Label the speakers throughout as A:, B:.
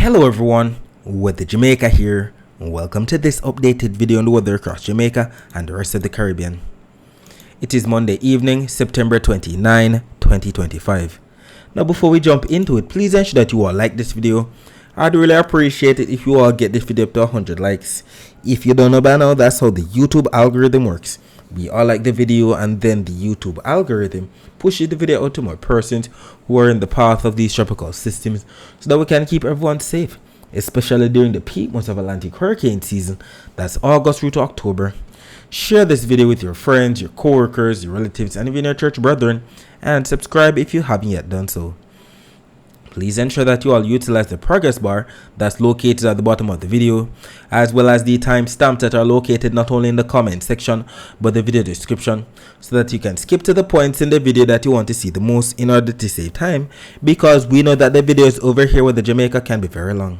A: Hello everyone, Weather Jamaica here. Welcome to this updated video on the weather across Jamaica and the rest of the Caribbean. It is Monday evening, September 29, 2025. Now before we jump into it, please ensure that you all like this video. I'd really appreciate it if you all get this video up to 100 likes. If you don't know by now, that's how the YouTube algorithm works. We all like the video and then the YouTube algorithm pushes the video out to more persons who are in the path of these tropical systems so that we can keep everyone safe, especially during the peak months of Atlantic hurricane season, that's August through to October. Share this video with your friends, your co-workers, your relatives, and even your church brethren, and subscribe if you haven't yet done so. Please ensure that you all utilize the progress bar that's located at the bottom of the video, as well as the timestamps that are located not only in the comment section but the video description, so that you can skip to the points in the video that you want to see the most in order to save time, because we know that the videos over here with the Jamaica can be very long.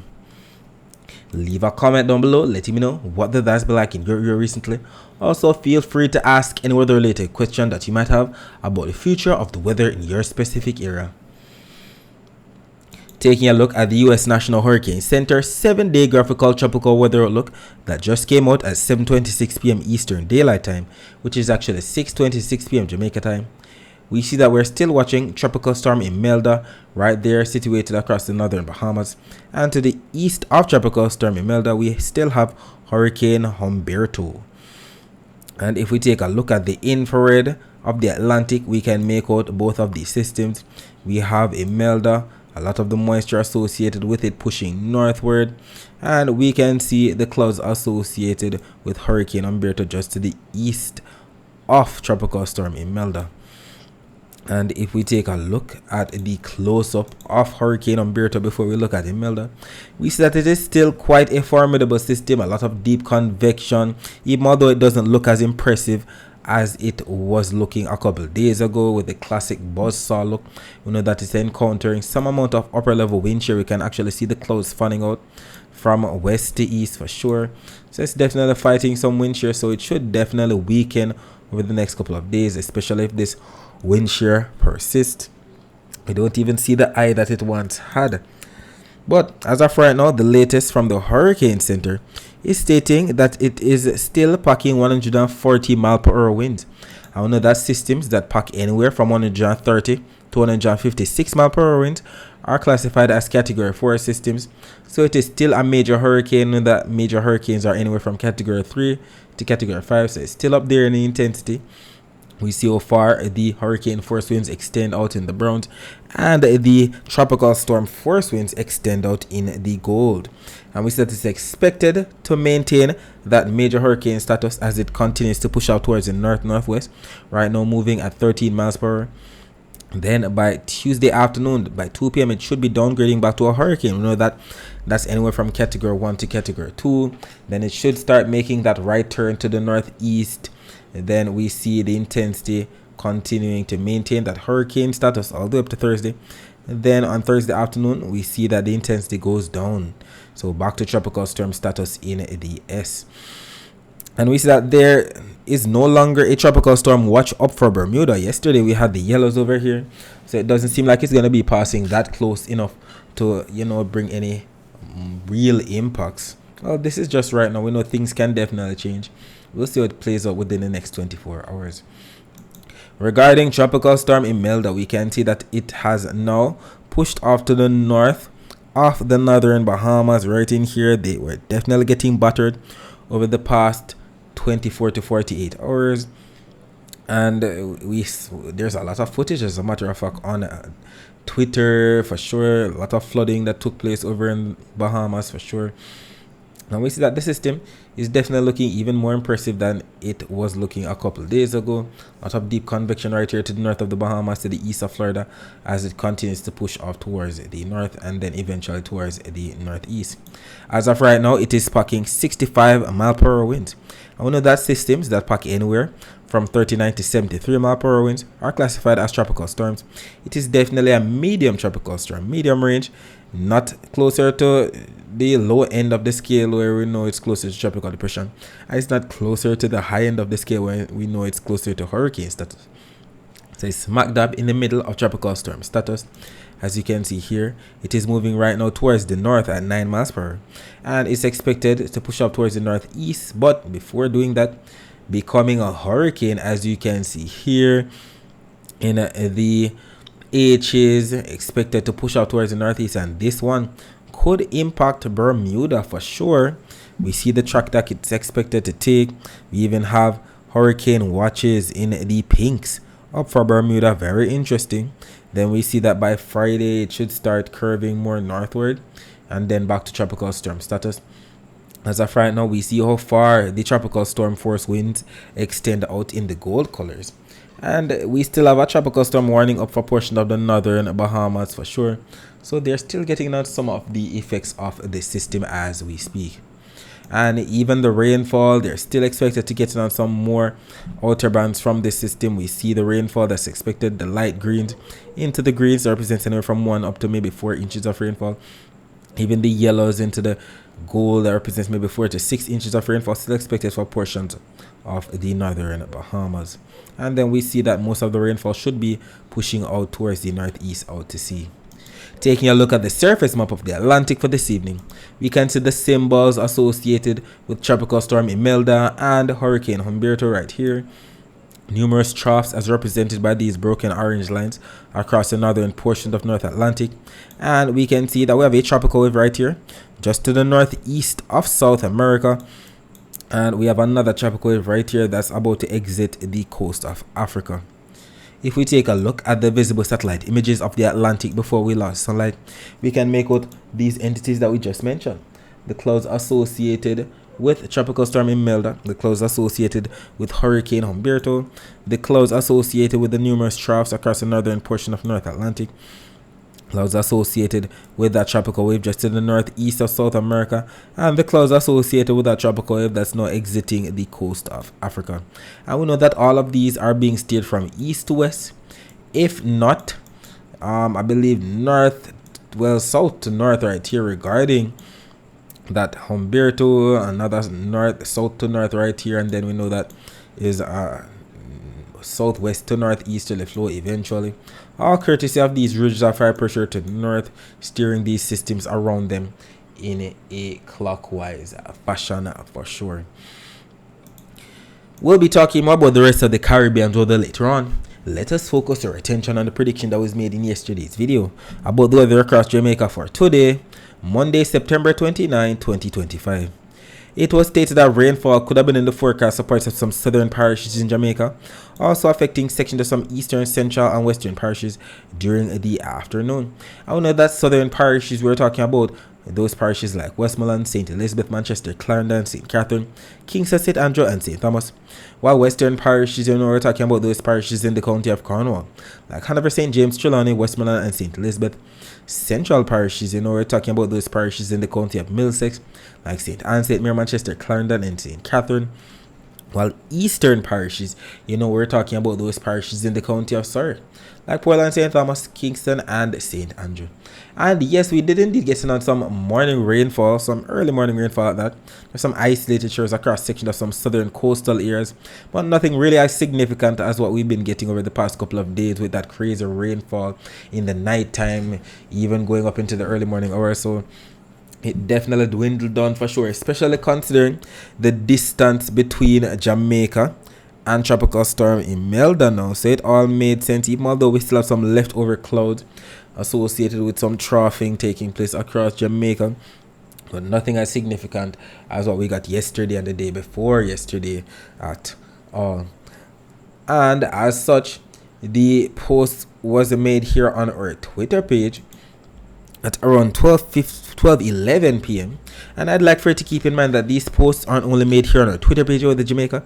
A: Leave a comment down below letting me know what the that's been like in your area recently. Also, feel free to ask any weather related question that you might have about the future of the weather in your specific area. Taking a look at the U.S. National Hurricane Center 7-day graphical tropical weather outlook that just came out at 7:26 p.m. Eastern Daylight Time, which is actually 6:26 p.m. Jamaica time. We see that we're still watching Tropical Storm Imelda right there, situated across the northern Bahamas. And to the east of Tropical Storm Imelda, we still have Hurricane Humberto. And if we take a look at the infrared of the Atlantic, we can make out both of these systems. We have Imelda, a lot of the moisture associated with it pushing northward, and we can see the clouds associated with Hurricane Humberto just to the east of Tropical Storm Imelda. And if we take a look at the close-up of Hurricane Humberto before we look at Imelda, we see that it is still quite a formidable system, a lot of deep convection, even although it doesn't look as impressive as it was looking a couple days ago with the classic buzzsaw look. We know that it's encountering some amount of upper level wind shear. We can actually see the clouds fanning out from west to east for sure. So it's definitely fighting some wind shear, so it should definitely weaken over the next couple of days, especially if this wind shear persists. We don't even see the eye that it once had. But as of right now, the latest from the Hurricane Center is stating that it is still packing 140 mph winds. I know that systems that pack anywhere from 130 to 156 mph winds are classified as Category 4 systems. So it is still a major hurricane, and that major hurricanes are anywhere from Category 3 to Category 5. So it's still up there in the intensity. We see how far the hurricane force winds extend out in the browns, and the tropical storm force winds extend out in the gold. And we see that it's expected to maintain that major hurricane status as it continues to push out towards the north-northwest, right now moving at 13 miles per hour. Then by Tuesday afternoon, by 2 p.m., it should be downgrading back to a hurricane. We know that that's anywhere from Category 1 to Category 2. Then it should start making that right turn to the northeast. And then we see the intensity continuing to maintain that hurricane status all the way up to Thursday. And then on Thursday afternoon, we see that the intensity goes down. So back to tropical storm status in the S. And we see that there is no longer a tropical storm watch up for Bermuda. Yesterday we had the yellows over here. So it doesn't seem like it's going to be passing that close enough to, bring any real impacts. Well, this is just right now. We know things can definitely change. We'll see how it plays out within the next 24 hours. Regarding Tropical Storm Imelda, we can see that it has now pushed off to the north of the northern Bahamas. Right in here, they were definitely getting battered over the past 24 to 48 hours. And there's a lot of footage, as a matter of fact, on Twitter for sure. A lot of flooding that took place over in Bahamas for sure. Now we see that the system is definitely looking even more impressive than it was looking a couple of days ago. A lot of deep convection right here to the north of the Bahamas, to the east of Florida, as it continues to push off towards the north and then eventually towards the northeast. As of right now, it is packing 65 mph winds. I know that systems that pack anywhere from 39 to 73 mph winds are classified as tropical storms. It is definitely a medium tropical storm, medium range, not closer to the low end of the scale where we know it's closer to tropical depression, and it's not closer to the high end of the scale where we know it's closer to hurricane status. So it's smack dab in the middle of tropical storm status. As you can see here, it is moving right now towards the north at 9 miles per hour, and it's expected to push up towards the northeast, but before doing that, becoming a hurricane. As you can see here in the H's, expected to push out towards the northeast, and this one could impact Bermuda for sure. We see the track that it's expected to take. We even have hurricane watches in the pinks up for Bermuda. Very interesting. Then we see that by Friday it should start curving more northward and then back to tropical storm status. As of right now, we see how far the tropical storm force winds extend out in the gold colors. And we still have a tropical storm warning up for a portion of the northern Bahamas for sure. So they're still getting out some of the effects of the system as we speak. And even the rainfall, they're still expected to get on some more outer bands from the system. We see the rainfall that's expected, the light greens into the greens, represents anywhere from 1 up to maybe 4 inches of rainfall. Even the yellows into the gold, that represents maybe 4 to 6 inches of rainfall, still expected for portions of the northern Bahamas. And then we see that most of the rainfall should be pushing out towards the northeast out to sea. Taking a look at the surface map of the Atlantic for this evening, we can see the symbols associated with Tropical Storm Imelda and Hurricane Humberto right here. Numerous troughs as represented by these broken orange lines across the northern portion of North Atlantic. And we can see that we have a tropical wave right here, just to the northeast of South America. And we have another tropical wave right here that's about to exit the coast of Africa. If we take a look at the visible satellite images of the Atlantic before we lost sunlight, we can make out these entities that we just mentioned. The clouds associated with Tropical Storm Imelda, the clouds associated with Hurricane Humberto, the clouds associated with the numerous troughs across the northern portion of North Atlantic, clouds associated with that tropical wave just to the northeast of South America, and the clouds associated with that tropical wave that's now exiting the coast of Africa. And we know that all of these are being steered from east to west, if not I believe south to north right here regarding that Humberto, another south to north right here, and then we know that is southwest to northeasterly flow eventually, all courtesy of these ridges of high pressure to the north, steering these systems around them in a clockwise fashion for sure. We'll be talking more about the rest of the Caribbean weather later on. Let us focus our attention on the prediction that was made in yesterday's video about the weather across Jamaica for today, Monday, September 29, 2025. It was stated that rainfall could have been in the forecast for parts of some southern parishes in Jamaica, also affecting sections of some eastern, central, and western parishes during the afternoon. I know that southern parishes we're talking about, those parishes like Westmoreland, St. Elizabeth, Manchester, Clarendon, St. Catherine, Kingston, St. Andrew, and St. Thomas. While western parishes, we're talking about those parishes in the county of Cornwall, like Hanover, St. James, Trelawney, Westmoreland, and St. Elizabeth. Central parishes, we're talking about those parishes in the county of Middlesex, like St. Anne, St. Mary, Manchester, Clarendon, and St. Catherine. While eastern parishes, we're talking about those parishes in the county of Surrey, like Portland, St. Thomas, Kingston, and St. Andrew. And yes, we did indeed get on some morning rainfall, some early morning rainfall at that. There's some isolated showers across sections of some southern coastal areas, but nothing really as significant as what we've been getting over the past couple of days with that crazy rainfall in the nighttime, even going up into the early morning hours. So it definitely dwindled down for sure, especially considering the distance between Jamaica and Tropical Storm Imelda now. So it all made sense, even although we still have some leftover clouds associated with some troughing taking place across Jamaica, but nothing as significant as what we got yesterday and the day before yesterday at all. And as such, the post was made here on our Twitter page at around 12:11 p.m. And I'd like for you to keep in mind that these posts aren't only made here on our Twitter page over the Jamaica,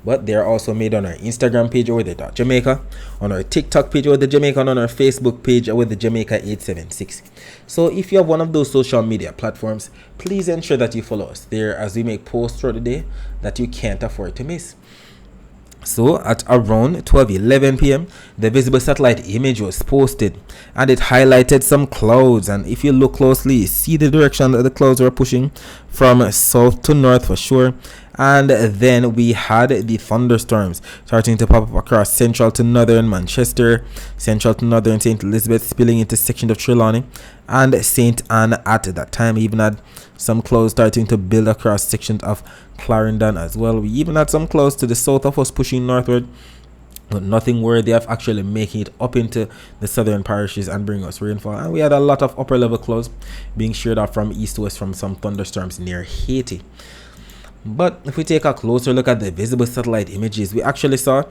A: but they're also made on our Instagram page over the Jamaica, on our TikTok page over the Jamaica, and on our Facebook page over the Jamaica 876. So if you have one of those social media platforms, please ensure that you follow us there as we make posts throughout the day that you can't afford to miss. So at around 12:11 p.m. the visible satellite image was posted and it highlighted some clouds, and if you look closely you see the direction that the clouds were pushing from south to north for sure, And then we had the thunderstorms starting to pop up across central to northern Manchester, central to northern St. Elizabeth, spilling into sections of Trelawney and St. Anne. At that time, we even had some clouds starting to build across sections of Clarendon as well. We even had some clouds to the south of us pushing northward, but nothing worthy of actually making it up into the southern parishes and bring us rainfall. And we had a lot of upper level clouds being sheared off from east to west from some thunderstorms near Haiti. But if we take a closer look at the visible satellite images, we actually saw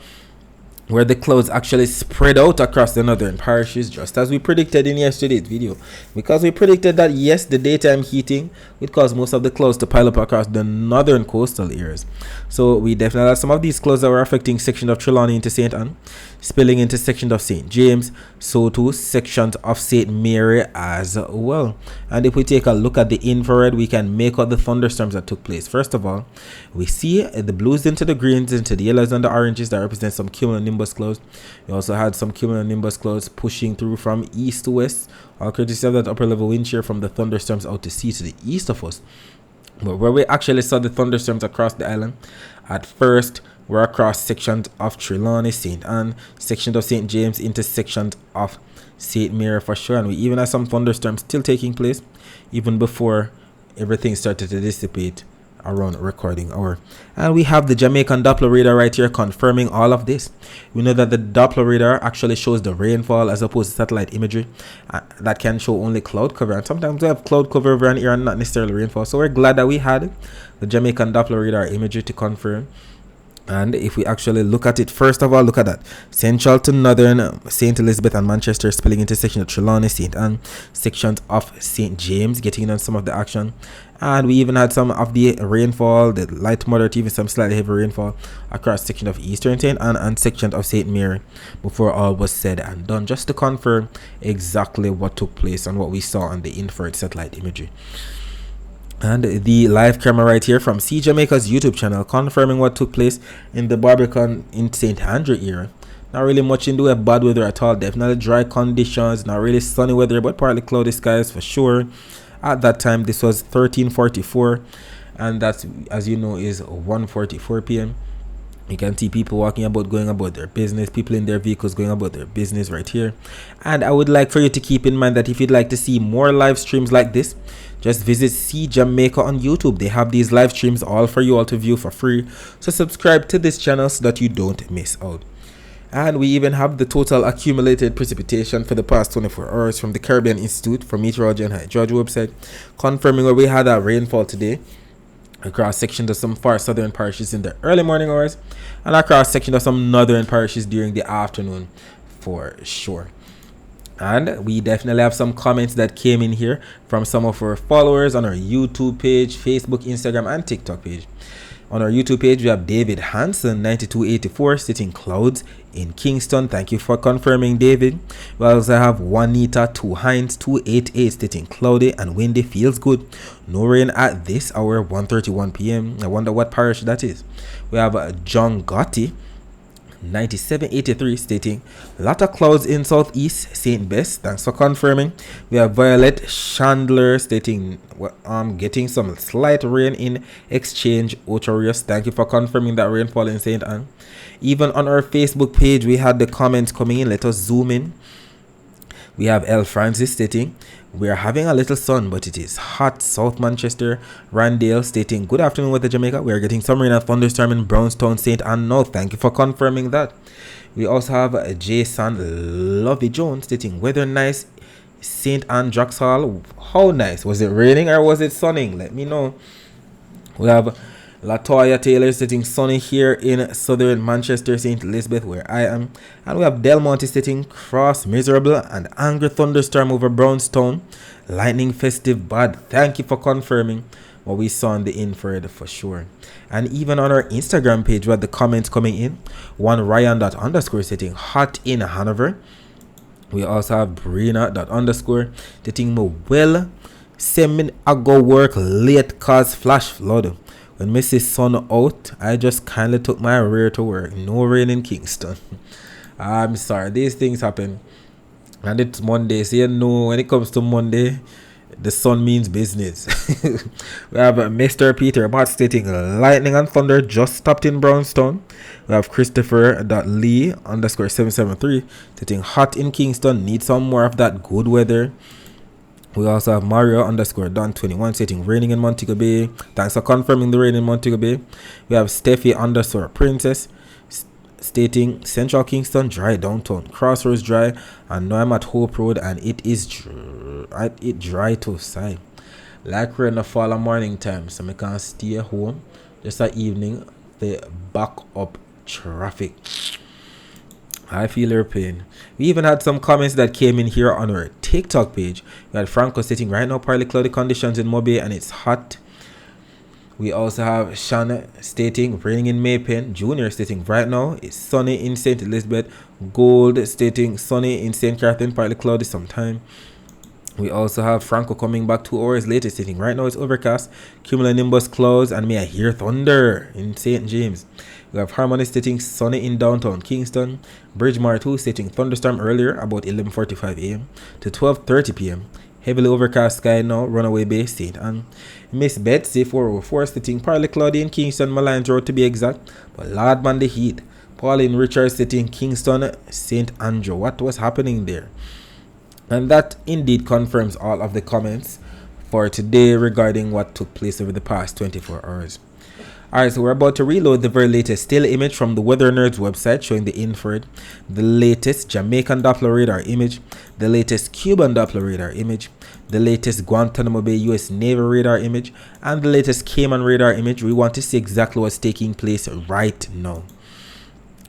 A: where the clouds actually spread out across the northern parishes, just as we predicted in yesterday's video, because we predicted that yes, the daytime heating would cause most of the clouds to pile up across the northern coastal areas. So we definitely had some of these clouds that were affecting sections of Trelawney into St. Anne, spilling into sections of St. James, so too sections of St. Mary as well. And if we take a look at the infrared, we can make out the thunderstorms that took place. First of all, we see the blues into the greens, into the yellows and the oranges that represent some cumulonimbus clouds. We also had some cumulonimbus clouds pushing through from east to west, all courtesy of that upper level wind shear from the thunderstorms out to sea to the east of us. But where we actually saw the thunderstorms across the island, at first were across sections of Trelawney, St. Anne, sections of St. James, into sections of St. Mary for sure. And we even had some thunderstorms still taking place even before everything started to dissipate around recording hour. And we have the Jamaican Doppler radar right here confirming all of this. We know that the Doppler radar actually shows the rainfall as opposed to satellite imagery that can show only cloud cover, and sometimes we have cloud cover over an area and not necessarily rainfall. So we're glad that we had the Jamaican Doppler radar imagery to confirm. And if we actually look at it, first of all, look at that. Central to northern St. Elizabeth and Manchester spilling into sections of Trelawney, St. Anne, sections of St. James getting on some of the action. And we even had some of the rainfall, the light moderate, even some slightly heavy rainfall across sections of Eastern St. Anne and sections of St. Mary before all was said and done, just to confirm exactly what took place and what we saw on the infrared satellite imagery. And the live camera right here from See Jamaica's YouTube channel confirming what took place in the Barbican in St. Andrew area. Not really much in the way of bad weather at all. Definitely dry conditions, not really sunny weather, but partly cloudy skies for sure. At that time, this was 13:44, and that's, as you know, is 1:44 p.m. You can see people walking about, going about their business, people in their vehicles going about their business right here. And I would like for you to keep in mind that if you'd like to see more live streams like this, just visit See Jamaica on YouTube. They have these live streams all for you all to view for free. So subscribe to this channel so that you don't miss out. And we even have the total accumulated precipitation for the past 24 hours from the Caribbean Institute for Meteorology and Hydrology website, confirming where we had a rainfall today across sections of some far southern parishes in the early morning hours and across sections of some northern parishes during the afternoon for sure. And we definitely have some comments that came in here from some of our followers on our YouTube page, Facebook, Instagram, and TikTok page. On our YouTube page, we have David Hansen 9284 stating clouds in Kingston. Thank you for confirming, David. We also have Juanita 2 Hines 288 stating cloudy and windy, feels good. No rain at this hour, 1:31 p.m. I wonder what parish that is. We have John Gotti 9783 stating lot of clouds in southeast St. Bess. Thanks for confirming. We have Violet Chandler stating getting some slight rain in Exchange Outages. Thank you for confirming that rainfall in St. Anne. Even on our Facebook page we had the comments coming in. Let us zoom in. We have L. Francis stating, we are having a little sun, but it is hot. South Manchester. Randale stating, good afternoon with the Jamaica. We are getting some rain and thunderstorm in Brownstown, St. Anne. No, thank you for confirming that. We also have Jason Lovey Jones stating, weather nice. St. Anne, Draxhall. How nice? Was it raining or was it sunning? Let me know. We have Latoya Taylor sitting sunny here in southern Manchester, St. Elizabeth, where I am. And we have Del Monte sitting cross, miserable, and angry thunderstorm over Brownstown. Lightning festive bad. Thank you for confirming what we saw in the infrared for sure. And even on our Instagram page, we had the comments coming in. One Ryan._ sitting hot in Hanover. We also have Brina._ sitting well. Semi I go work late cause flash flood. When Mrs. Sun out, I just kindly took my rear to work. No rain in Kingston. I'm sorry, these things happen. And it's Monday, so you know when it comes to Monday, The sun means business. We have Mr. Peter Bot stating lightning and thunder just stopped in Brownstown. We have Christopher.Lee underscore 773 stating hot in Kingston, need some more of that good weather. We also have Mario underscore Don21 stating raining in Montego Bay. Thanks for confirming the rain in Montego Bay. We have Steffi underscore Princess stating Central Kingston dry, downtown Crossroads dry, and now I'm at Hope Road and it is dry to side. Like we're in the fall of morning time, so I can stay home just at evening. They back up traffic. I feel your pain. We even had some comments that came in here on our TikTok page. We had Franco stating right now partly cloudy conditions in Mobe and it's hot. We also have Shana stating raining in Maypen. Junior stating right now it's sunny in St. Elizabeth. Gold stating sunny in St. Catherine, partly cloudy sometime. We also have Franco coming back 2 hours later stating right now it's overcast, cumulonimbus clouds, and may I hear thunder in St. James. We have Harmony stating sunny in downtown Kingston. Bridgemar 2 stating thunderstorm earlier about 11:45 a.m. to 12:30 p.m. Heavily overcast sky now, Runaway Bay, St. Anne. Miss Betsy 404 stating partly cloudy in Kingston, Malines Road to be exact, but Lord man the heat. Pauline Richards stating Kingston, St. Andrew. What was happening there? And that indeed confirms all of the comments for today regarding what took place over the past 24 hours. Alright, so we're about to reload the very latest still image from the Weather Nerds website showing the infrared, the latest Jamaican Doppler radar image, the latest Cuban Doppler radar image, the latest Guantanamo Bay US Navy radar image, and the latest Cayman radar image. We want to see exactly what's taking place right now.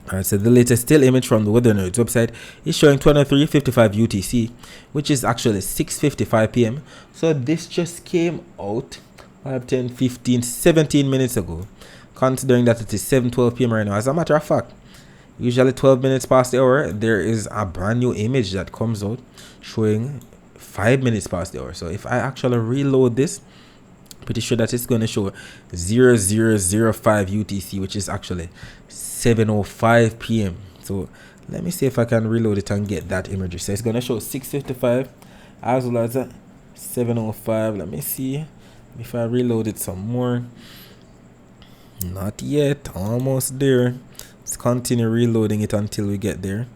A: Alright, so the latest still image from the Weather Nerds website is showing 23:55 UTC, which is actually 6:55 p.m. So this just came out 5, 10, 15, 17 minutes ago, considering that it is 7:12 p.m. right now. As a matter of fact, usually 12 minutes past the hour, there is a brand new image that comes out showing 5 minutes past the hour. So if I actually reload this, pretty sure that it's going to show 0005 UTC, which is actually 7:05 p.m. So let me see if I can reload it and get that imagery. So it's going to show 6:55 as well as 7:05. Let me see if I reload it some more. Not yet, almost there. Let's continue reloading it until we get there.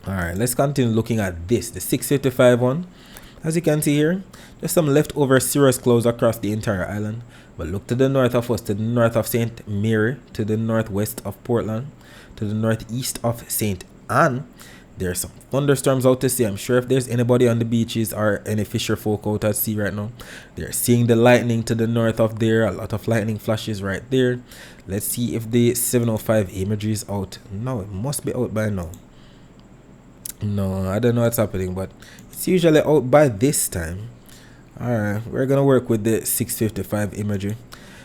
A: Alright, let's continue looking at this, the 6:55 one. As you can see here, there's some leftover cirrus clouds across the entire island. But look to the north of us, to the north of St. Mary, to the northwest of Portland, to the northeast of St. Anne. There's some thunderstorms out to sea. I'm sure if there's anybody on the beaches or any fisher folk out at sea right now, they're seeing the lightning to the north of there. A lot of lightning flashes right there. Let's see if the 705 imagery is out. No, it must be out by now. No, I don't know what's happening, but it's usually out by this time. Alright, we're gonna work with the 6:55 imagery.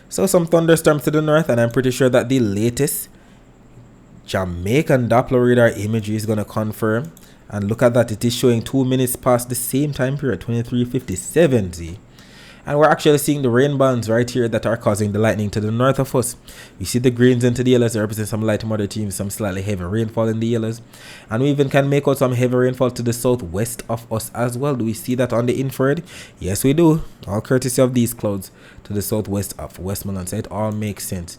A: So some thunderstorms to the north, and I'm pretty sure that the latest Jamaican Doppler radar imagery is gonna confirm. And look at that, it is showing 2 minutes past the same time period, 23:57 Z. And we're actually seeing the rain bands right here that are causing the lightning to the north of us. We see the greens into the yellows, they represent some light mother teams, some slightly heavy rainfall in the yellows. And we even can make out some heavy rainfall to the southwest of us as well. Do we see that on the infrared? Yes, we do. All courtesy of these clouds to the southwest of Westmoreland. So it all makes sense.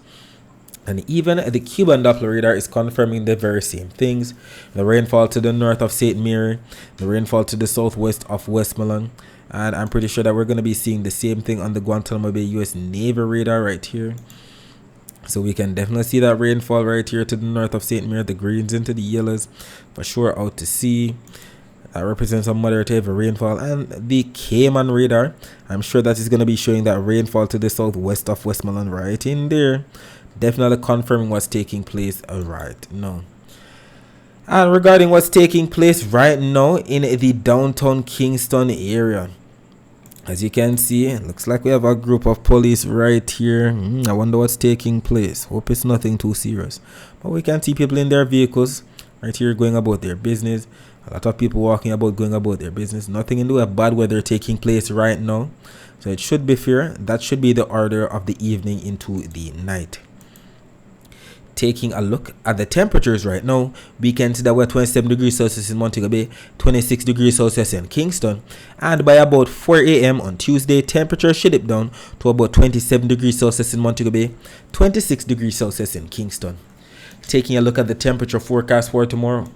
A: And even the Cuban Doppler radar is confirming the very same things. The rainfall to the north of St. Mary, the rainfall to the southwest of Westmoreland. And I'm pretty sure that we're going to be seeing the same thing on the Guantanamo Bay US Navy radar right here. So we can definitely see that rainfall right here to the north of St. Mary, the greens into the yellows for sure out to sea. That represents some moderate heavy rainfall. And the Cayman radar, I'm sure that is going to be showing that rainfall to the southwest of Westmoreland right in there. Definitely confirming what's taking place right now. And regarding what's taking place right now in the downtown Kingston area, as you can see, it looks like we have a group of police right here. I wonder what's taking place. Hope it's nothing too serious. But we can see people in their vehicles right here going about their business. A lot of people walking about, going about their business. Nothing in the way of bad weather taking place right now. So it should be fair. That should be the order of the evening into the night. Taking a look at the temperatures right now, we can see that we're 27 degrees Celsius in Montego Bay, 26 degrees Celsius in Kingston, and by about 4 a.m. on Tuesday, temperature should dip down to about 27 degrees Celsius in Montego Bay, 26 degrees Celsius in Kingston. Taking a look at the temperature forecast for tomorrow,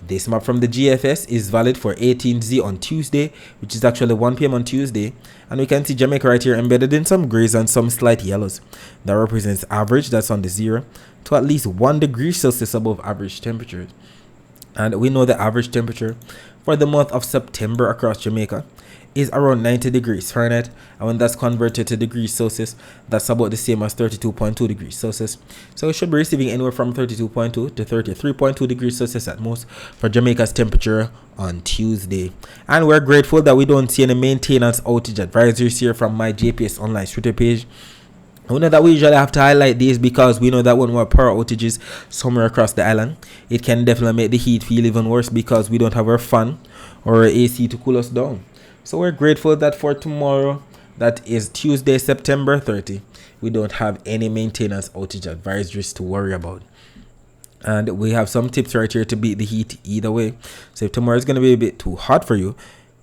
A: this map from the GFS is valid for 18Z on Tuesday, which is actually 1 p.m. on Tuesday, and we can see Jamaica right here embedded in some grays and some slight yellows. That represents average, that's on the 0, to at least 1 degree Celsius above average temperature. And we know the average temperature for the month of September across Jamaica is around 90 degrees Fahrenheit, and when that's converted to degrees Celsius, that's about the same as 32.2 degrees Celsius. So we should be receiving anywhere from 32.2 to 33.2 degrees Celsius at most for Jamaica's temperature on Tuesday. And we're grateful that we don't see any maintenance outage advisories here from my JPS online Twitter page. We know that we usually have to highlight these because we know that when we have power outages somewhere across the island, it can definitely make the heat feel even worse because we don't have our fan or our AC to cool us down. So we're grateful that for tomorrow, that is Tuesday, September 30, we don't have any maintenance outage advisories to worry about. And we have some tips right here to beat the heat either way. So if tomorrow is going to be a bit too hot for you,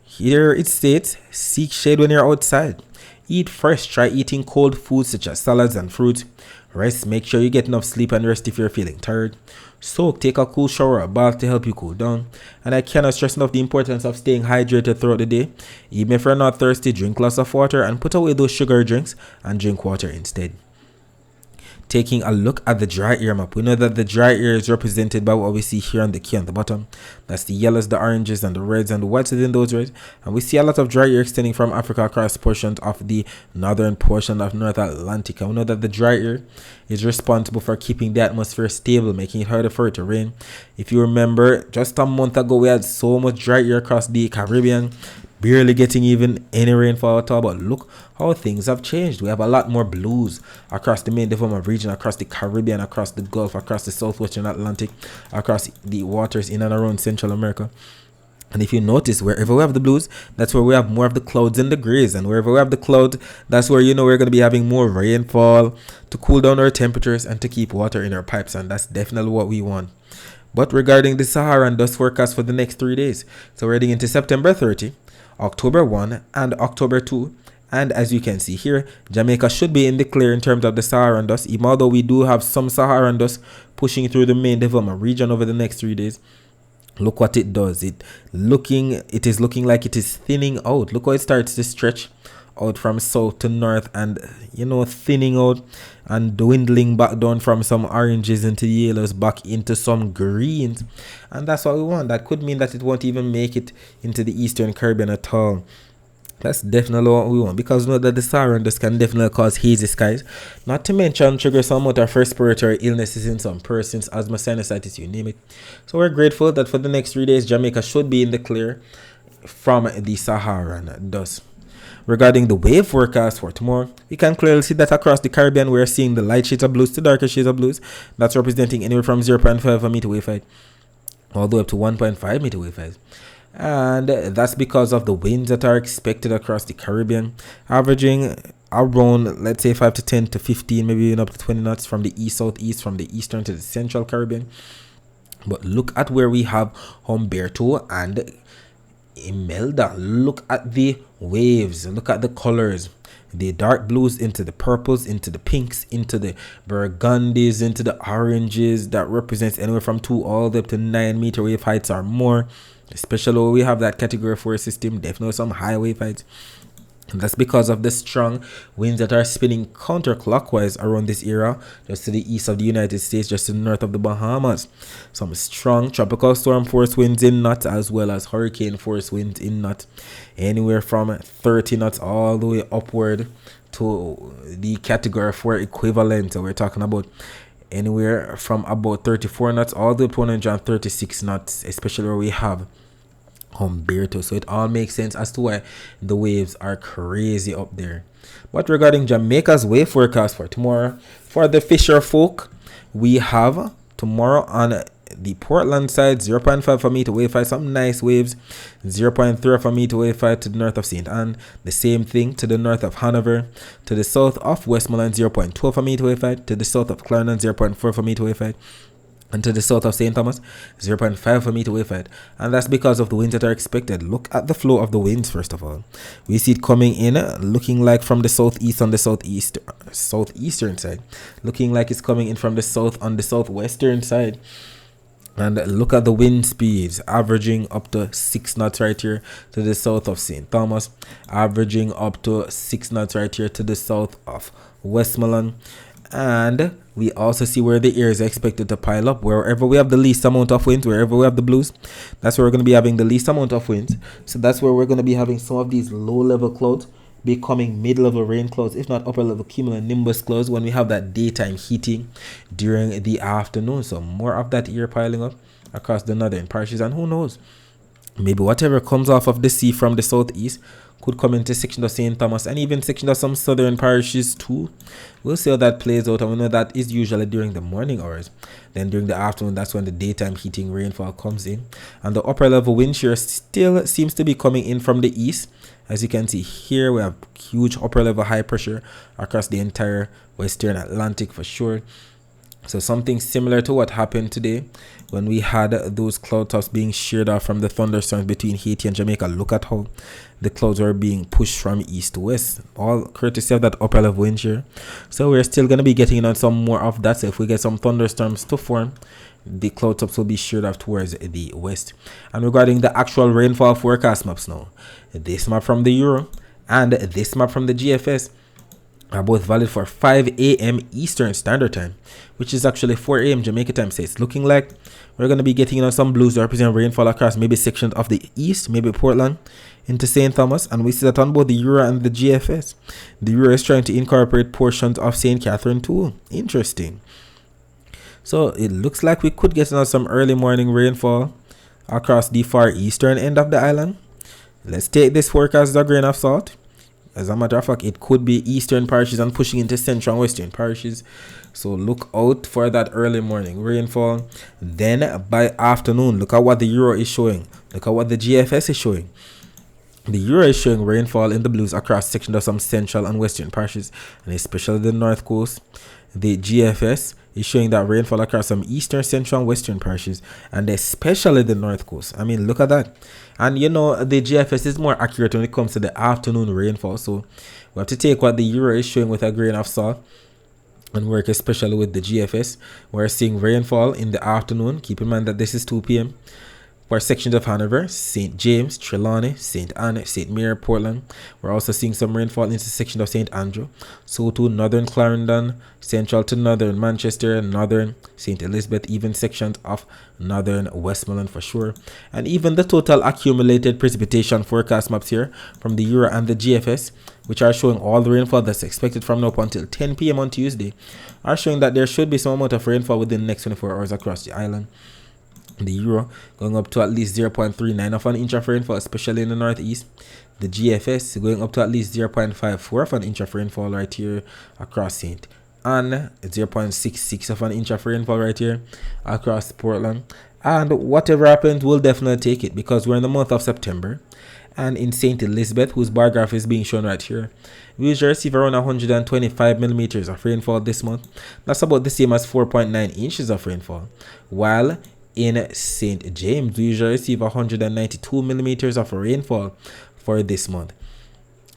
A: here it states, seek shade when you're outside. Eat fresh, try eating cold foods such as salads and fruit. Rest, make sure you get enough sleep and rest if you're feeling tired. Soak, take a cool shower or bath to help you cool down. And I cannot stress enough the importance of staying hydrated throughout the day. Even if you're not thirsty, drink lots of water and put away those sugar drinks and drink water instead. Taking a look at the dry air map, we know that the dry air is represented by what we see here on the key on the bottom. That's the yellows, the oranges, and the reds, and the whites within those reds. And we see a lot of dry air extending from Africa across portions of the northern portion of North Atlantic. And we know that the dry air is responsible for keeping the atmosphere stable, making it harder for it to rain. If you remember, just a month ago, we had so much dry air across the Caribbean, barely getting even any rainfall at all. But look how things have changed. We have a lot more blues across the main development region, across the Caribbean, across the Gulf, across the southwestern Atlantic, across the waters in and around Central America. And if you notice, wherever we have the blues, that's where we have more of the clouds and the grays. And wherever we have the clouds, that's where you know we're going to be having more rainfall to cool down our temperatures and to keep water in our pipes. And that's definitely what we want. But regarding the Saharan dust forecast for the next 3 days, so we're heading into September 30, October 1, and October 2. And as you can see here, Jamaica should be in the clear in terms of the Saharan dust, even although we do have some Saharan dust pushing through the main development region over the next 3 days. Look what it does. It is looking like it is thinning out. Look how it starts to stretch out from south to north, and thinning out and dwindling back down from some oranges into yellows back into some greens. And that's what we want. That could mean that it won't even make it into the Eastern Caribbean at all. That's definitely what we want, because we know that the Saharan dust can definitely cause hazy skies, not to mention trigger some amount of respiratory illnesses in some persons, asthma, sinusitis, you name it. So we're grateful that for the next 3 days, Jamaica should be in the clear from the Saharan dust. Regarding the wave forecast for tomorrow, you can clearly see that across the Caribbean, we're seeing the light shades of blues to darker shades of blues. That's representing anywhere from 0.5 meter wave height all the way up to 1.5 meter wave height. And that's because of the winds that are expected across the Caribbean, averaging around, let's say, 5 to 10 to 15, maybe even up to 20 knots from the east southeast, from the eastern to the central Caribbean. But look at where we have Humberto and Imelda. Look at the waves, look at the colors, the dark blues into the purples, into the pinks, into the burgundies, into the oranges. That represents anywhere from 2 all the way up to 9 meter wave heights or more, especially when we have that category 4 system, definitely some high wave heights. And that's because of the strong winds that are spinning counterclockwise around this area, just to the east of the United States, just to the north of the Bahamas. Some strong tropical storm force winds in knots, as well as hurricane force winds in knots, anywhere from 30 knots all the way upward to the category 4 equivalent. So we're talking about anywhere from about 34 knots all the way to 136 knots, especially where we have Humberto. So it all makes sense as to why the waves are crazy up there. But regarding Jamaica's wave forecast for tomorrow, for the fisher folk, we have tomorrow on the Portland side, 0.5 of a meter wave height, some nice waves. 0.3 of a meter wave height to the north of St. Anne. The same thing to the north of Hanover. To the south of Westmoreland, 0.2 of a meter wave height. To the south of Clarendon, 0.4 of a meter wave height. And to the south of St. Thomas, 0.5 of a meter wave height. And that's because of the winds that are expected. Look at the flow of the winds, first of all. We see it coming in, looking like from the southeast on the southeastern side. Looking like it's coming in from the south on the southwestern side. And look at the wind speeds, averaging up to 6 knots right here to the south of St. Thomas. Averaging up to 6 knots right here to the south of Westmoreland. And we also see where the air is expected to pile up. Wherever we have the least amount of winds, wherever we have the blues, that's where we're going to be having the least amount of winds. So that's where we're going to be having some of these low-level clouds becoming mid-level rain clouds, if not upper-level cumulonimbus clouds, when we have that daytime heating during the afternoon. So more of that air piling up across the northern parishes. And who knows, maybe whatever comes off of the sea from the southeast could come into section of St. Thomas and even section of some southern parishes too. We'll see how that plays out, and we know that is usually during the morning hours. Then during the afternoon, that's when the daytime heating rainfall comes in. And the upper level wind shear still seems to be coming in from the east. As you can see here, we have huge upper level high pressure across the entire western Atlantic for sure. So something similar to what happened today when we had those cloud tops being sheared off from the thunderstorms between Haiti and Jamaica. Look at how the clouds are being pushed from east to west, all courtesy of that upper level wind shear. So we're still going to be getting on some more of that. So if we get some thunderstorms to form, the cloud tops will be sheared off towards the west. And regarding the actual rainfall forecast maps now, this map from the Euro and this map from the GFS are both valid for 5 a.m. Eastern Standard Time, which is actually 4 a.m. Jamaica time. So it's looking like we're going to be getting some blues that represent rainfall across maybe sections of the east, maybe Portland into St. Thomas. And we see that on both the Euro and the GFS. The Euro is trying to incorporate portions of St. Catherine too. Interesting. So it looks like we could get some early morning rainfall across the far eastern end of the island. Let's take this forecast as a grain of salt. As a matter of fact, it could be eastern parishes and pushing into central and western parishes. So look out for that early morning rainfall. Then by afternoon, look at what the Euro is showing. Look at what the GFS is showing. The Euro is showing rainfall in the blues across sections of some central and western parishes, and especially the north coast. The GFS is showing that rainfall across some eastern, central, and western parishes, and especially the north coast. I mean, look at that. And you know, the GFS is more accurate when it comes to the afternoon rainfall. So we have to take what the Euro is showing with a grain of salt and work especially with the GFS. We're seeing rainfall in the afternoon. Keep in mind that this is 2 p.m. for sections of Hanover, St. James, Trelawney, St. Anne, St. Mary, Portland. We're also seeing some rainfall into sections of St. Andrew, so to northern Clarendon, central to northern Manchester, northern St. Elizabeth, even sections of northern Westmoreland for sure. And even the total accumulated precipitation forecast maps here from the Euro and the GFS, which are showing all the rainfall that's expected from now up until 10 p.m. on Tuesday, are showing that there should be some amount of rainfall within the next 24 hours across the island. The Euro going up to at least 0.39 of an inch of rainfall, especially in the northeast. The GFS going up to at least 0.54 of an inch of rainfall right here across St. Anne, 0.66 of an inch of rainfall right here across Portland. And whatever happens, we'll definitely take it because we're in the month of September. And in St. Elizabeth, whose bar graph is being shown right here, we usually receive around 125 millimeters of rainfall this month. That's about the same as 4.9 inches of rainfall. While in St. James, we usually receive 192 millimeters of rainfall for this month.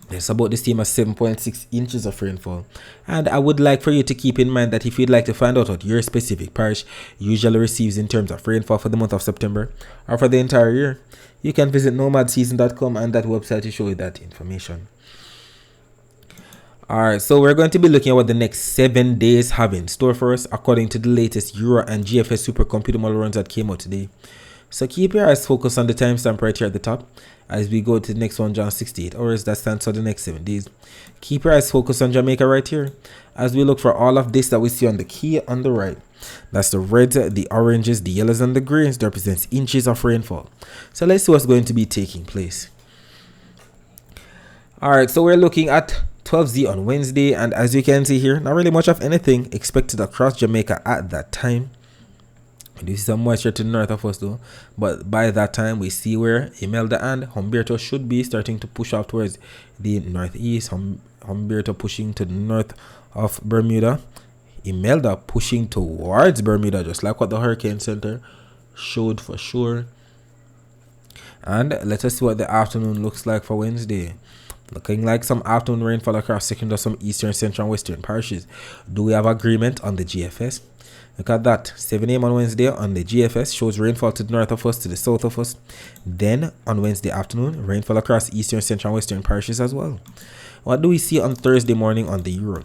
A: It's about the same as 7.6 inches of rainfall. And I would like for you to keep in mind that if you'd like to find out what your specific parish usually receives in terms of rainfall for the month of September or for the entire year, you can visit nomadseason.com, and that website will show you that information. Alright, so we're going to be looking at what the next 7 days have in store for us according to the latest Euro and GFS supercomputer model runs that came out today. So keep your eyes focused on the timestamp right here at the top as we go to the next one, John 68 hours. That stands for the next 7 days. Keep your eyes focused on Jamaica right here as we look for all of this that we see on the key on the right. That's the reds, the oranges, the yellows, and the greens that represents inches of rainfall. So let's see what's going to be taking place. Alright, so we're looking at 12Z on Wednesday, and as you can see here, not really much of anything expected across Jamaica at that time. We do see some moisture to the north of us though, but by that time we see where Imelda and Humberto should be starting to push off towards the northeast. Humberto pushing to the north of Bermuda, Imelda pushing towards Bermuda, just like what the Hurricane Center showed for sure. And let us see what the afternoon looks like for Wednesday. Looking like some afternoon rainfall across sections of some eastern, central, and western parishes. Do we have agreement on the GFS? Look at that. 7 a.m. on Wednesday on the GFS shows rainfall to the north of us, to the south of us. Then on Wednesday afternoon, rainfall across eastern, central, and western parishes as well. What do we see on Thursday morning on the Euro?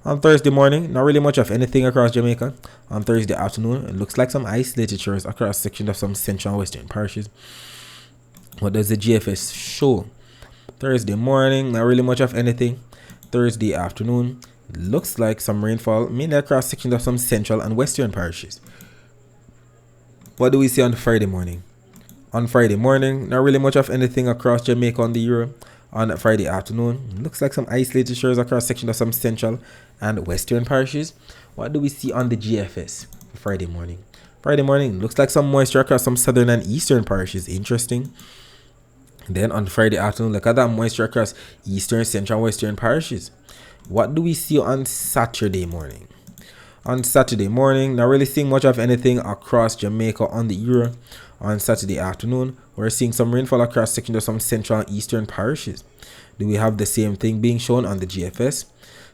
A: On Thursday morning, not really much of anything across Jamaica. On Thursday afternoon, it looks like some isolated showers across sections of some central and western parishes. What does the GFS show? Thursday morning, not really much of anything. Thursday afternoon, looks like some rainfall, mainly across sections of some central and western parishes. What do we see on Friday morning? On Friday morning, not really much of anything across Jamaica on the Euro. On Friday afternoon, looks like some isolated showers across sections of some central and western parishes. What do we see on the GFS Friday morning? Friday morning, looks like some moisture across some southern and eastern parishes. Interesting. Then on Friday afternoon, look at that moisture across eastern, central, and western parishes. What do we see on Saturday morning? On Saturday morning, not really seeing much of anything across Jamaica on the Euro. On Saturday afternoon, we're seeing some rainfall across sections of some central and eastern parishes. Do we have the same thing being shown on the GFS?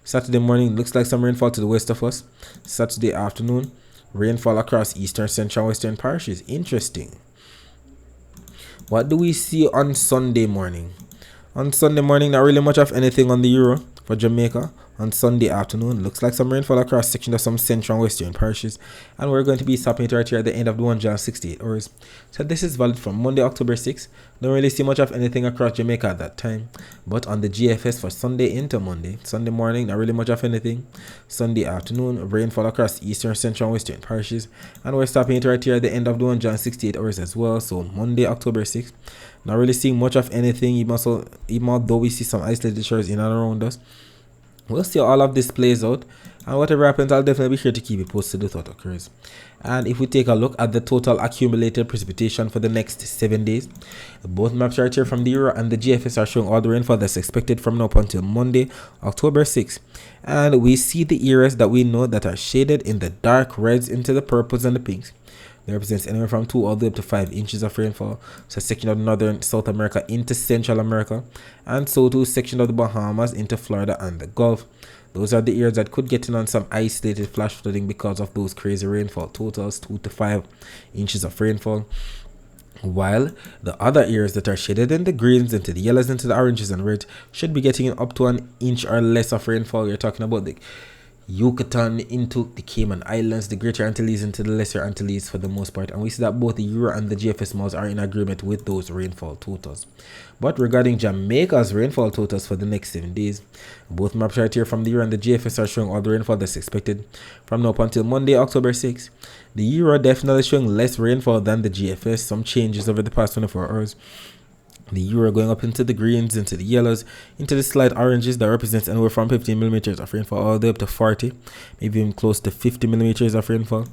A: Saturday morning, looks like some rainfall to the west of us. Saturday afternoon, rainfall across eastern, central, and western parishes. Interesting. What do we see on Sunday morning? On Sunday morning, not really much of anything on the Euro for Jamaica. On Sunday afternoon, looks like some rainfall across sections of some central and western parishes. And we're going to be stopping it right here at the end of the 168 hours. So this is valid from Monday, October 6th. Don't really see much of anything across Jamaica at that time. But on the GFS for Sunday into Monday, Sunday morning, not really much of anything. Sunday afternoon, rainfall across eastern, central, and western parishes. And we're stopping it right here at the end of the 168 hours as well. So Monday, October 6th, not really seeing much of anything, even although we see some isolated showers in and around us. We'll see how all of this plays out, and whatever happens, I'll definitely be sure to keep you posted with what occurs. And if we take a look at the total accumulated precipitation for the next 7 days, both maps right here from the Euro and the GFS are showing all the rainfall that's expected from now up until Monday, October 6th. And we see the areas that we know that are shaded in the dark reds into the purples and the pinks. They represents anywhere from 2 all the way up to 5 inches of rainfall. So section of northern South America into Central America, and so too section of the Bahamas into Florida and the Gulf. Those are the areas that could get in on some isolated flash flooding because of those crazy rainfall totals, 2 to 5 inches of rainfall. While the other areas that are shaded in the greens, into the yellows, into the oranges and reds should be getting up to an inch or less of rainfall. You're talking about the Yucatan into the Cayman Islands, the Greater Antilles into the Lesser Antilles for the most part, and we see that both the Euro and the GFS models are in agreement with those rainfall totals. But regarding Jamaica's rainfall totals for the next 7 days, both maps right here from the Euro and the GFS are showing all the rainfall that's expected from now up until Monday, October 6th. The Euro definitely showing less rainfall than the GFS, some changes over the past 24 hours. The Euro going up into the greens, into the yellows, into the slight oranges that represents anywhere from 15 millimeters of rainfall all the way up to 40, maybe even close to 50 millimeters of rainfall.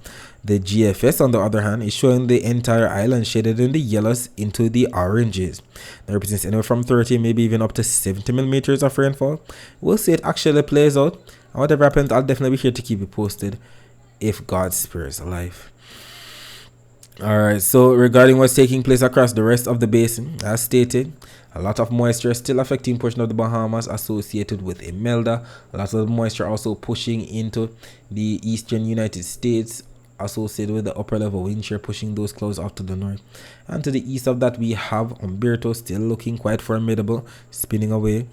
A: The GFS, on the other hand, is showing the entire island shaded in the yellows into the oranges. That represents anywhere from 30, maybe even up to 70 millimeters of rainfall. We'll see it actually plays out, and whatever happens, I'll definitely be here to keep you posted if God spares alive. Alright, so regarding what's taking place across the rest of the basin, as stated, a lot of moisture still affecting portion of the Bahamas associated with Imelda. A lot of the moisture also pushing into the eastern United States associated with the upper level wind shear, pushing those clouds off to the north. And to the east of that, we have Humberto still looking quite formidable, spinning away.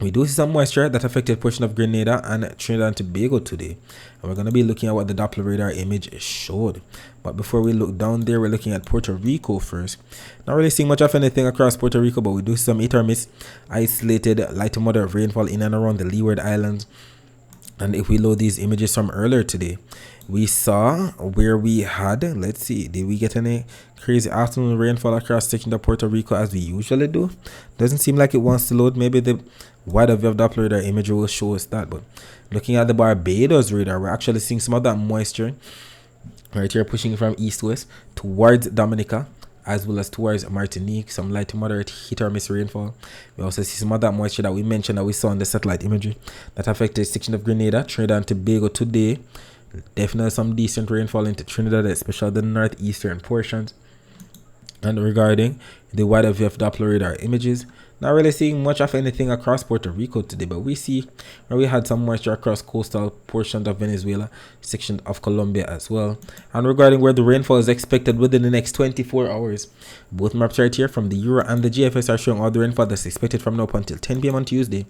A: We do see some moisture that affected portion of Grenada and Trinidad and Tobago today. And we're going to be looking at what the Doppler radar image showed. But before we look down there, we're looking at Puerto Rico first. Not really seeing much of anything across Puerto Rico, but we do see some hit or miss isolated light to moderate rainfall in and around the Leeward Islands. And if we load these images from earlier today, we saw where we had, let's see, did we get any crazy afternoon rainfall across section of Puerto Rico as we usually do? Doesn't seem like it wants to load. Maybe the wider view of Doppler radar imagery will show us that. But looking at the Barbados radar, we're actually seeing some of that moisture right here, pushing from east west towards Dominica as well as towards Martinique. Some light to moderate hit or miss rainfall. We also see some of that moisture that we mentioned that we saw in the satellite imagery that affected section of Grenada, Trinidad and Tobago today. Definitely some decent rainfall into Trinidad, especially the northeastern portions. And regarding the wider VF Doppler radar images, not really seeing much of anything across Puerto Rico today, but we see where we had some moisture across coastal portions of Venezuela, section of Colombia as well. And regarding where the rainfall is expected within the next 24 hours, both maps right here from the Euro and the GFS are showing all the rainfall that's expected from now up until 10 p.m. on Tuesday.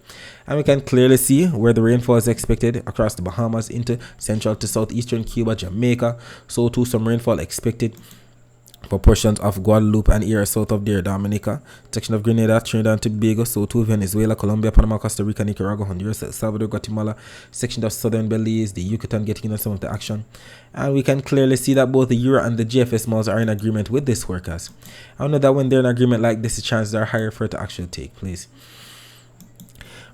A: And we can clearly see where the rainfall is expected across the Bahamas into central to southeastern Cuba, Jamaica. So too some rainfall expected for portions of Guadeloupe and area south of there, Dominica, section of Grenada, Trinidad and Tobago, so too Venezuela, Colombia, Panama, Costa Rica, Nicaragua, Honduras, El Salvador, Guatemala, section of southern Belize, the Yucatan getting into some of the action. And we can clearly see that both the Euro and the GFS models are in agreement with this forecast. I know that when they're in agreement like this, the chances are higher for it to actually take place.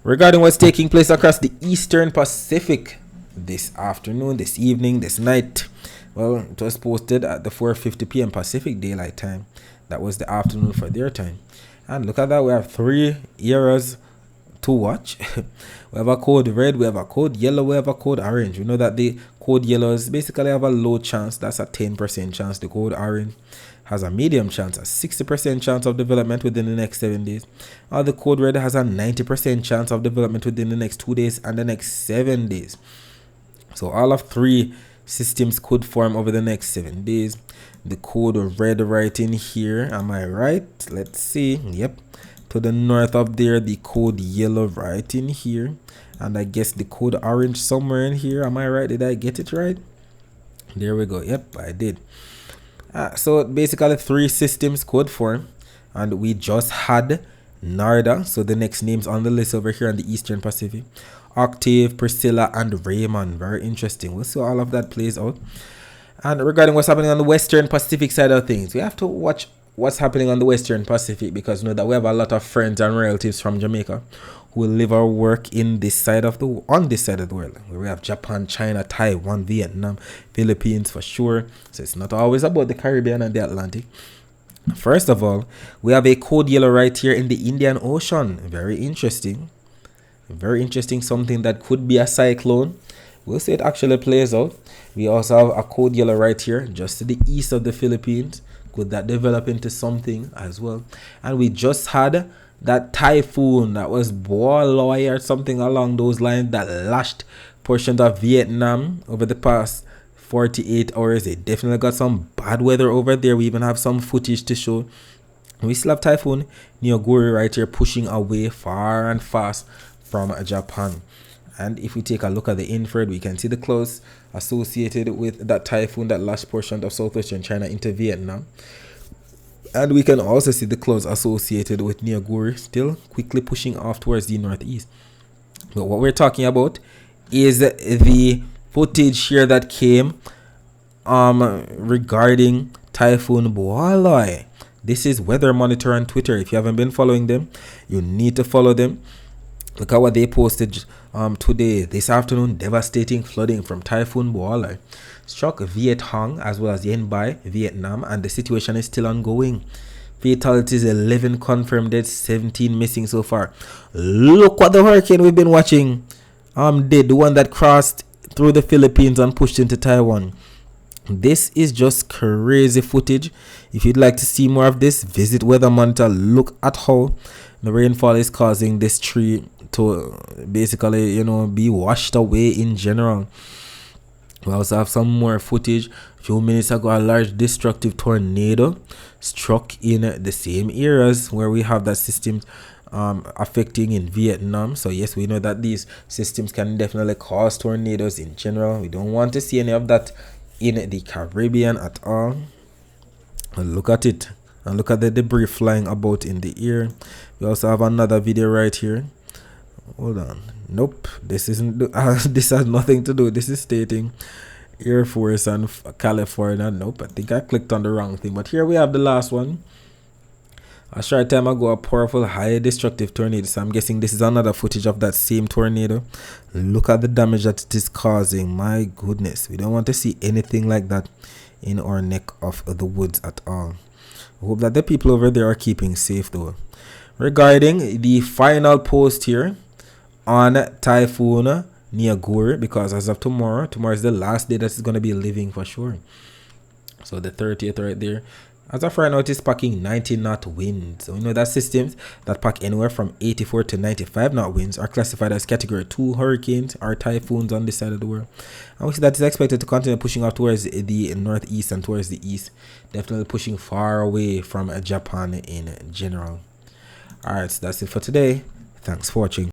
A: Regarding what's taking place across the Eastern Pacific this afternoon, this evening, this night, well, it was posted at the 4:50 p.m. Pacific Daylight Time. That was the afternoon for their time. And look at that, we have 3 eras to watch. We have a code red, we have a code yellow, we have a code orange. We know that the code yellows basically have a low chance. That's a 10% chance. The code orange has a medium chance, a 60% chance of development within the next 7 days. While the code red has a 90% chance of development within the next 2 days and the next 7 days. So all of 3 systems could form over the next 7 days. The code red right in here, am I right? Let's see. Yep, to the north of there, the code yellow right in here, and I guess the code orange somewhere in here. Am I right? Did I get it right? There we go. Yep, I did. So basically 3 systems could form, and we just had Narda, so the next names on the list over here in the Eastern Pacific, Octave, Priscilla, and Raymond. Very interesting. We'll see how all of that plays out. And regarding what's happening on the Western Pacific side of things, we have to watch what's happening on the Western Pacific, because you know that we have a lot of friends and relatives from Jamaica who live or work in this side of the on this side of the world, where we have Japan, China, Taiwan, Vietnam, Philippines for sure. So it's not always about the Caribbean and the Atlantic. First of all, we have a code yellow right here in the Indian Ocean. Very interesting. Very interesting, something that could be a cyclone. We'll see it actually plays out. We also have a code yellow right here just to the east of the Philippines. Could that develop into something as well? And we just had that typhoon that was Boaloy or something along those lines that lashed portions of Vietnam over the past 48 hours. They definitely got some bad weather over there. We even have some footage to show. We still have Typhoon Nioguri right here pushing away far and fast from Japan. And if we take a look at the infrared, we can see the clouds associated with that typhoon that lashed portion of southwestern China into Vietnam. And we can also see the clouds associated with Nioguri still quickly pushing off towards the northeast. But what we're talking about is the footage here that came regarding Typhoon Boaloy. This is Weather Monitor on Twitter. If you haven't been following them, you need to follow them. Look at what they posted today, this afternoon. Devastating flooding from Typhoon Boaloy struck Viet Hong as well as Yen Bai, Vietnam, and the situation is still ongoing. Fatalities 11 confirmed dead, 17 missing so far. Look what the hurricane we've been watching did, the one that crossed through the Philippines and pushed into Taiwan. This is just crazy footage. If you'd like to see more of this, visit Weather Monitor. Look at how the rainfall is causing this tree to basically, be washed away in general. We also have some more footage. A few minutes ago, a large destructive tornado struck in the same areas where we have that system affecting in Vietnam. So yes, we know that these systems can definitely cause tornadoes in general. We don't want to see any of that in the Caribbean at all. And look at it, and look at the debris flying about in the air. We also have another video right here. Hold on. Nope, this isn't this has nothing to do. This is stating Air Force and California. Nope, I think I clicked on the wrong thing. But here we have the last one. A short time ago, a powerful, highly destructive tornado. So I'm guessing this is another footage of that same tornado. Look at the damage that it is causing. My goodness, we don't want to see anything like that in our neck of the woods at all. I hope that the people over there are keeping safe though. Regarding the final post here on Typhoon Niagara, because as of tomorrow is the last day that is going to be living for sure. So the 30th right there. As of right now, it is packing 90 knot winds. So we know that systems that pack anywhere from 84 to 95 knot winds are classified as category 2 hurricanes or typhoons on this side of the world. And we see that is expected to continue pushing out towards the northeast and towards the east. Definitely pushing far away from Japan in general. Alright, so that's it for today. Thanks for watching.